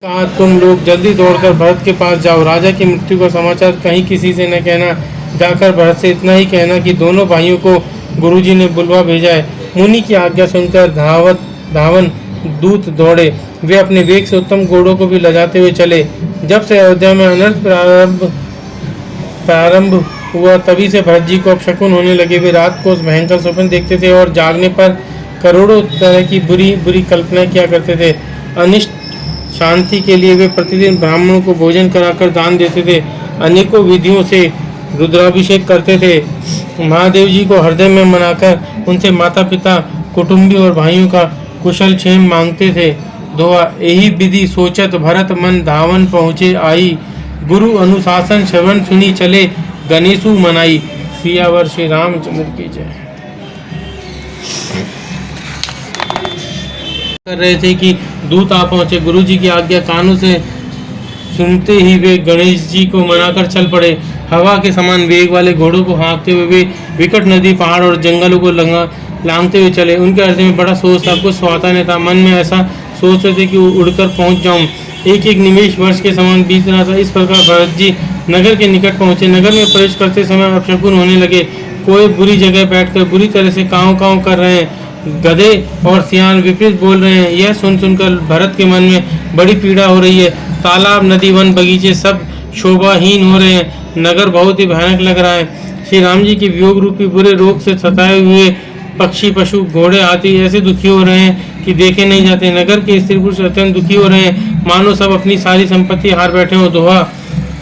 कहा, तुम लोग जल्दी दौड़कर भरत के पास जाओ, राजा की मृत्यु का समाचार कहीं किसी से न कहना। जाकर भरत से इतना ही कहना कि दोनों भाइयों को गुरुजी ने बुलवा भेजा है। मुनि की आज्ञा सुनकर धावन दूत दौड़े। वे अपने वेग से उत्तम घोड़ों को भी लजाते हुए चले। जब से अयोध्या में अनर्थ प्रारंभ हुआ, तभी से भरत जी को अपशकुन होने लगे। वे रात को भयंकर स्वप्न देखते थे और जागने पर करोड़ों तरह की बुरी बुरी कल्पना किया करते थे। अनिष्ट शांति के लिए वे प्रतिदिन ब्राह्मणों को भोजन कराकर दान देते थे। अनेकों विधियों से रुद्राभिषेक करते थे। महादेव जी को हृदय में मनाकर उनसे माता पिता, कुटुंबी और भाइयों का कुशल क्षेम मांगते थे। दोहा, यही विधि सोचत भरत मन धावन पहुँचे आई। गुरु अनुशासन श्रवण सुनी चले गणेशु मनाई। सियावर श्री रामचंद्र की जय। कर रहे थे कि दूत आ पहुंचे। गुरु जी की आज्ञा कानों से सुनते ही वे गणेश जी को मनाकर चल पड़े। हवा के समान वेग वाले घोड़ों को हाँकते हुए वे विकट नदी, पहाड़ और जंगलों को लांघते हुए चले। उनके हृदय में बड़ा सोच था, कुछ स्वाता नहीं था। मन में ऐसा सोचते थे कि उड़कर पहुंच जाऊं। एक एक निमेष वर्ष के समान बीत रहा था। इस प्रकार भरत जी नगर के निकट पहुंचे। नगर में प्रवेश करते समय अपशकुन होने लगे। कोई बुरी जगह बैठकर बुरी तरह से काँव काँव कर रहे हैं। गधे और सियान विपरीत बोल रहे हैं। यह सुनकर भरत के मन में बड़ी पीड़ा हो रही है। तालाब, नदी, वन, बगीचे सब शोभाहीन हो रहे हैं। नगर बहुत ही भयानक लग रहा है। श्री राम जी के वियोग रूपी बुरे रोग से सताए हुए पक्षी, पशु, घोड़े, हाथी ऐसे दुखी हो रहे हैं कि देखे नहीं जाते। नगर के स्त्री पुरुष अत्यंत दुखी हो रहे हैं, मानो सब अपनी सारी संपत्ति हार बैठे हो। दोहा,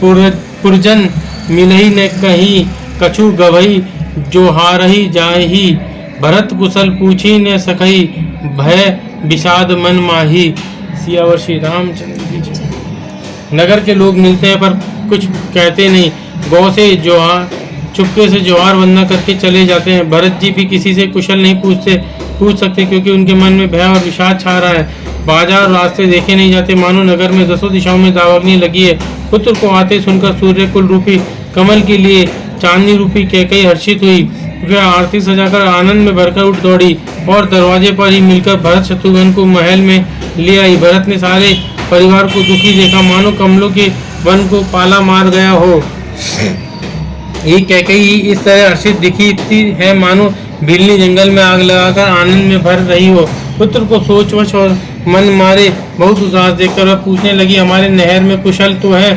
पुरजन मिलही न कहीं, कछु गवही जो हारही जाही। भरत कुशल पूछी न सकही, भय विषाद मन माही। सियावर श्री रामचंद्र की जय। नगर के लोग मिलते हैं पर कुछ कहते नहीं। गौ से चुपके से जोहार वंदना करके चले जाते हैं। भरत जी भी किसी से कुशल नहीं पूछ सकते, क्योंकि उनके मन में भय और विषाद छा रहा है। बाजार रास्ते देखे नहीं जाते, मानो नगर में दसों दिशाओं में दावग्नि लगी है। पुत्र को आते सुनकर सूर्य कुल रूपी कमल के लिए चांदनी रूपी कैकेयी हर्षित हुई। वह आरती सजाकर आनंद में भरकर उठ दौड़ी और दरवाजे पर ही मिलकर भरत शत्रुघ्न को महल में ले आई। भरत ने सारे परिवार को दुखी देखा, मानो कमलों के वन को पाला मार गया हो। ये कैकेयी इस तरह हर्षित दिखी है मानो बिल्ली जंगल में आग लगाकर आनंद में भर रही हो। पुत्र को सोच और मन मारे बहुत उदास देखकर वह पूछने लगी, हमारे नहर में कुशल तो है?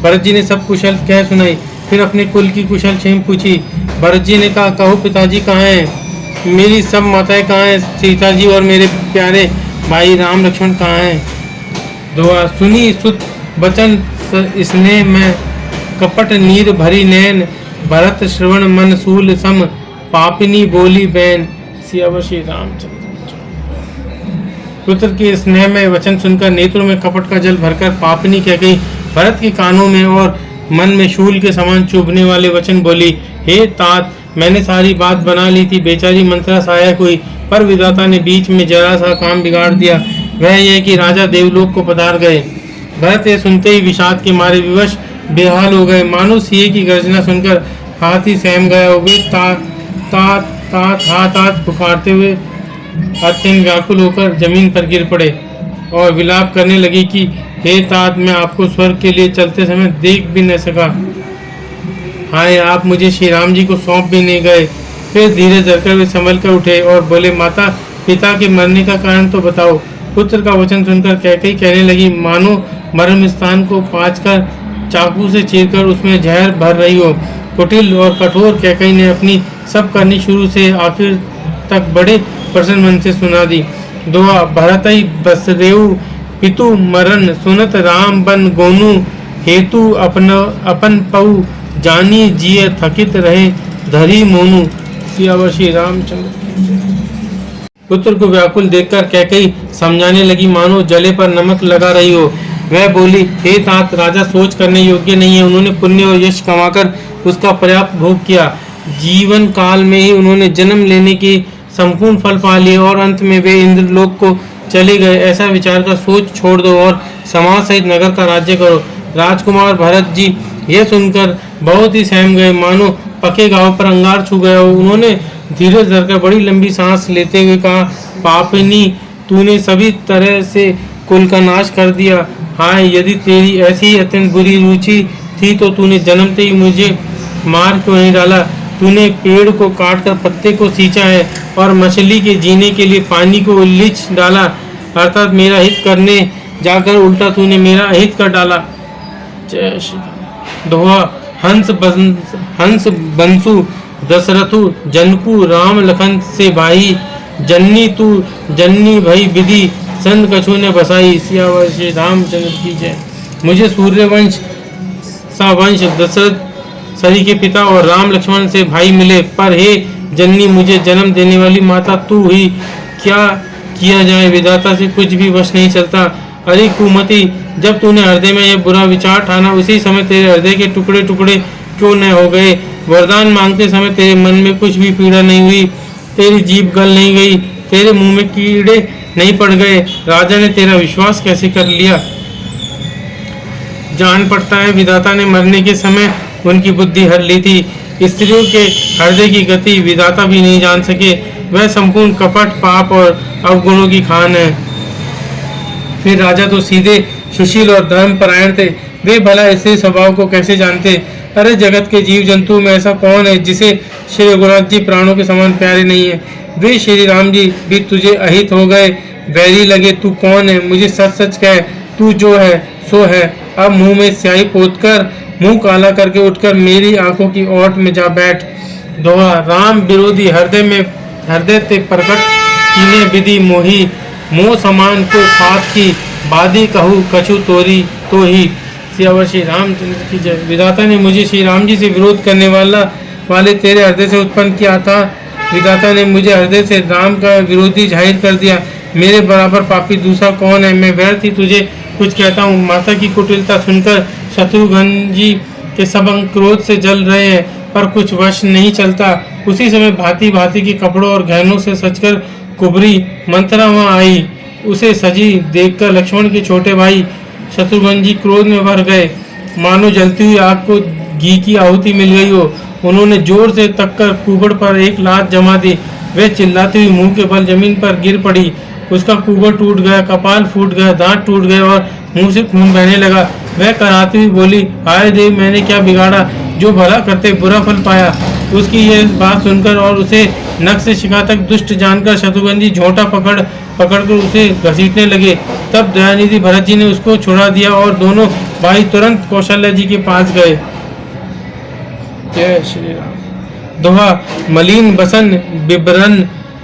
भरत जी ने सब कुशल कह सुनाई। फिर अपने कुल की कुशल क्षेम पूछी। भरत जी ने कहा, कहो पिताजी कहाँ हैं? मेरी सब माताएं कहाँ हैं? सीता जी और मेरे प्यारे भाई राम लक्ष्मण कहाँ हैं? दुआ, सुनी सुत बचन स्नेह में कपट नीर भरी नैन। भरत श्रवण मन सूल सम, पापिनी बोली बैन। सियावर श्री रामचंद्र। पुत्र के स्नेह में वचन सुनकर नेत्रों में कपट का जल भरकर पापिनी कह गई। भरत के कानों में और मन में शूल के समान चुभने वाले वचन बोली, हे तात, मैंने सारी बात बना ली थी। बेचारी मंत्रा सहायक हुई, पर विधाता ने बीच में जरा सा काम बिगाड़ दिया। वह यह कि राजा देवलोक को पधार गए। भरत ये सुनते ही विषाद के मारे विवश बेहाल हो गए, मानो सिंह की गर्जना सुनकर हाथी सहम गया। वे तात पुकारते हुए अत्यंत व्याकुल होकर जमीन पर गिर पड़े और विलाप करने लगे कि हे तात, मैं आपको स्वर्ग के लिए चलते समय देख भी न सका। हाय, आप मुझे श्री राम जी को सौंप भी नहीं गए। फिर धीरे धरकर वे संभल कर उठे और बोले, माता पिता के मरने का कारण तो बताओ। पुत्र का वचन सुनकर कैकेयी कहने लगी, मानो मर्म स्थान को पाँचकर चाकू से चीरकर उसमें जहर भर रही हो। कुटिल और कठोर कैकेयी ने अपनी सब करनी शुरू से आखिर तक बड़े प्रसन्न मन से सुना दी। दुआ, भरतई बसरेऊ पितु मरण, सुनत राम बन गोनु। हेतु अपन पऊ जानी, जिय थकित रहे धरी मोनु। सियावर श्री रामचंद्र। पुत्र को व्याकुल देखकर कैकेयी समझाने लगी, मानो जले पर नमक लगा रही हो। वह बोली, हे तात, राजा सोच करने योग्य नहीं है। उन्होंने पुण्य और यश कमाकर उसका पर्याप्त भोग किया। जीवन काल में ही उन्होंने जन्म लेने की संपूर्ण फल पा लिए और अंत में वे इंद्रलोक को चले गए। ऐसा विचार कर सोच छोड़ दो और समाज सहित नगर का राज्य करो। राजकुमार भरत जी यह सुनकर बहुत ही सहम गए, मानो पके घाव पर अंगार छू गया हो। उन्होंने धीरे धरकर बड़ी लंबी सांस लेते हुए कहा, पापिनी, तूने सभी तरह से कुल का नाश कर दिया। हाय, यदि तेरी ऐसी अत्यंत बुरी रुचि थी तो तूने जन्मते ही मुझे मार क्यों नहीं डाला? तूने पेड़ को काटकर पत्ते को सींचा है और मछली के जीने के लिए पानी को उलीच डाला, अर्थात मेरा हित करने जाकर उल्टा तूने मेरा अहित कर डाला। जय श्री राम। दोहा, हंस बंसु दशरथु जनकु राम लखन से भाई, जननी तू जननी भई विधि संत कछु ने बसाई। सियावर श्री रामचंद्र की जय। मुझे सूर्यवंश सा वंश दशरथ सरी के पिता और राम लक्ष्मण से भाई मिले, पर हे जननी मुझे जन्म देने वाली माता तू ही, क्या किया जाए, विधाता से कुछ भी वश नहीं चलता। अरे कुमति, जब तूने हृदय में यह बुरा विचार ठाना उसी समय तेरे हृदय के टुकड़े टुकड़े क्यों न हो गए? वरदान मांगते समय तेरे मन में कुछ भी पीड़ा नहीं हुई, तेरी जीभ गल नहीं गई, तेरे मुंह में कीड़े नहीं पड़ गए। राजा ने तेरा विश्वास कैसे कर लिया? जान पड़ता है विधाता ने मरने के समय उनकी बुद्धि हर ली थी। स्त्रियों के हृदय की गति विधाता भी नहीं जान सके, वह संपूर्ण कपट पाप और अवगुणों की खान है। फिर राजा तो सीधे सुशील और धर्म परायण थे, वे भला ऐसे स्वभाव को कैसे जानते? अरे जगत के जीव जंतु में ऐसा कौन है जिसे श्री रघुनाथ जी प्राणों के समान प्यारे नहीं है? वे श्री राम जी भी तुझे अहित हो गए, वैरी लगे। तू कौन है? मुझे सच सच कह, तू जो है सो है। अब मुंह में स्याही पोतकर मुंह काला करके उठकर मेरी आंखों की ओट में जा बैठ। दोहा, राम विरोधी हृदय ते प्रकट कीने विधि मोही, मोह समान को फात की बादी कहू कछु तोरी तो ही। सियावर श्री रामचंद्र की जय। विधाता ने मुझे श्री राम जी से विरोध करने वाले तेरे हृदय से उत्पन्न किया था। विधाता ने मुझे हृदय से राम का विरोधी जाहिर कर दिया। मेरे बराबर पापी दूसरा कौन है? मैं व्यर्थ ही तुझे कुछ कहता हूँ। माता की कुटिलता सुनकर शत्रुघ्न जी के सब अंग क्रोध से जल रहे हैं, पर कुछ वश नहीं चलता। उसी समय भांति भांति के कपड़ों और गहनों से सजकर कुबरी मंथरा वहां आई। उसे सजी देखकर लक्ष्मण के छोटे भाई शत्रुघ्न जी क्रोध में भर गए, मानो जलती हुई आग को घी की आहुति मिल गई हो। उन्होंने जोर से तककर कुबड़ पर एक लात जमा दी। वह चिल्लाती हुई मुंह के बल जमीन पर गिर पड़ी। उसका कुबड़ टूट गया, कपाल फूट गया, दांत टूट गए और मुंह से खून बहने लगा। वह कराहती हुई बोली, हाय देव, मैंने क्या बिगाड़ा जो भला करते बुरा फल पाया? उसकी यह बात सुनकर और उसे नख से शिखा तक दुष्ट जानकर शत्रुघ्न जी झोंटा पकड़कर उसे घसीटने लगे। तब दयानिधि भरत जी ने उसको छुड़ा दिया और दोनों भाई तुरंत कौशल्या जी के पास गए। जय श्री राम। दोहा, मलिन बसन बिबरन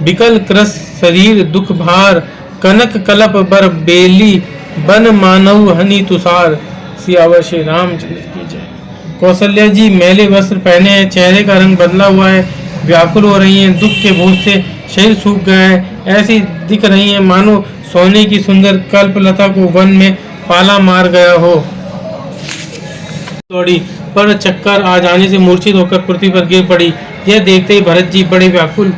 बिकल क्रस शरीर दुख भार, कनक कलप बर बेली बन मानव हनी तुषार। सियावर श्री रामचंद्र की जय। कौशल्या जी मैले वस्त्र पहने हैं, चेहरे का रंग बदला हुआ है, व्याकुल हो रही हैं, दुख के बोझ से शरीर सूख गया है, ऐसी दिख रही हैं मानो सोने की सुंदर कल्पलता को वन में पाला मार गया हो। दौड़ी पर चक्कर आ जाने से मूर्छित होकर पृथ्वी पर गिर पड़ी। यह देखते ही भरत जी बड़े व्याकुल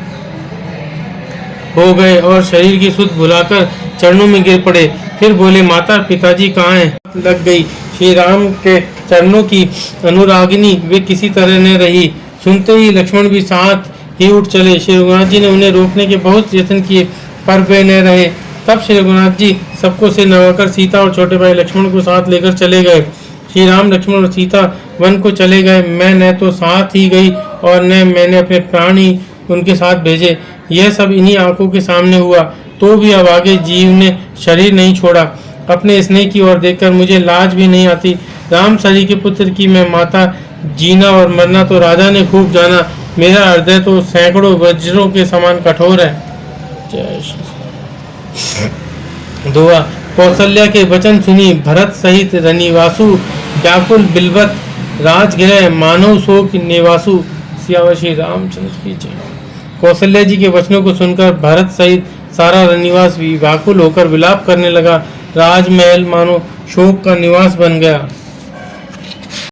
हो गए और शरीर की सुध भुलाकर चरणों में गिर पड़े। फिर बोले, माता पिताजी कहाँ हैं? लग गई। श्री राम के चरणों की अनुरागिनी वे किसी तरह न रही। सुनते ही लक्ष्मण भी साथ ही उठ चले। श्री रघुनाथ जी ने उन्हें रोकने के बहुत यत्न किए, पर वे न रहे। तब श्री रघुनाथ जी सबको से नवाकर सीता और छोटे भाई लक्ष्मण को साथ लेकर चले गए। श्री राम, लक्ष्मण और सीता वन को चले गए। मैं न तो साथ ही गई और न मैंने अपने प्राण ही उनके साथ भेजे। यह सब इन्हीं आंखों के सामने हुआ, तो भी अब आगे जीव ने शरीर नहीं छोड़ा। अपने स्नेह की ओर देखकर मुझे लाज भी नहीं आती। राम सरी के पुत्र की मैं माता, जीना और मरना तो राजा ने खूब जाना। मेरा हृदय तो सैकड़ों वज्रों के समान कठोर है। जय श्री। दुआ, कौशल्या के वचन सुनी भरत सहित रनिवासु, व्याकुल बिलवत राजगृह मानव शोक निवासु। सियावर श्री रामचंद्र की जय। कौशल्या जी के वचनों को सुनकर भरत सहित सारा रनिवास भी व्याकुल होकर विलाप करने लगा। राजमहल मानो शोक का निवास बन गया।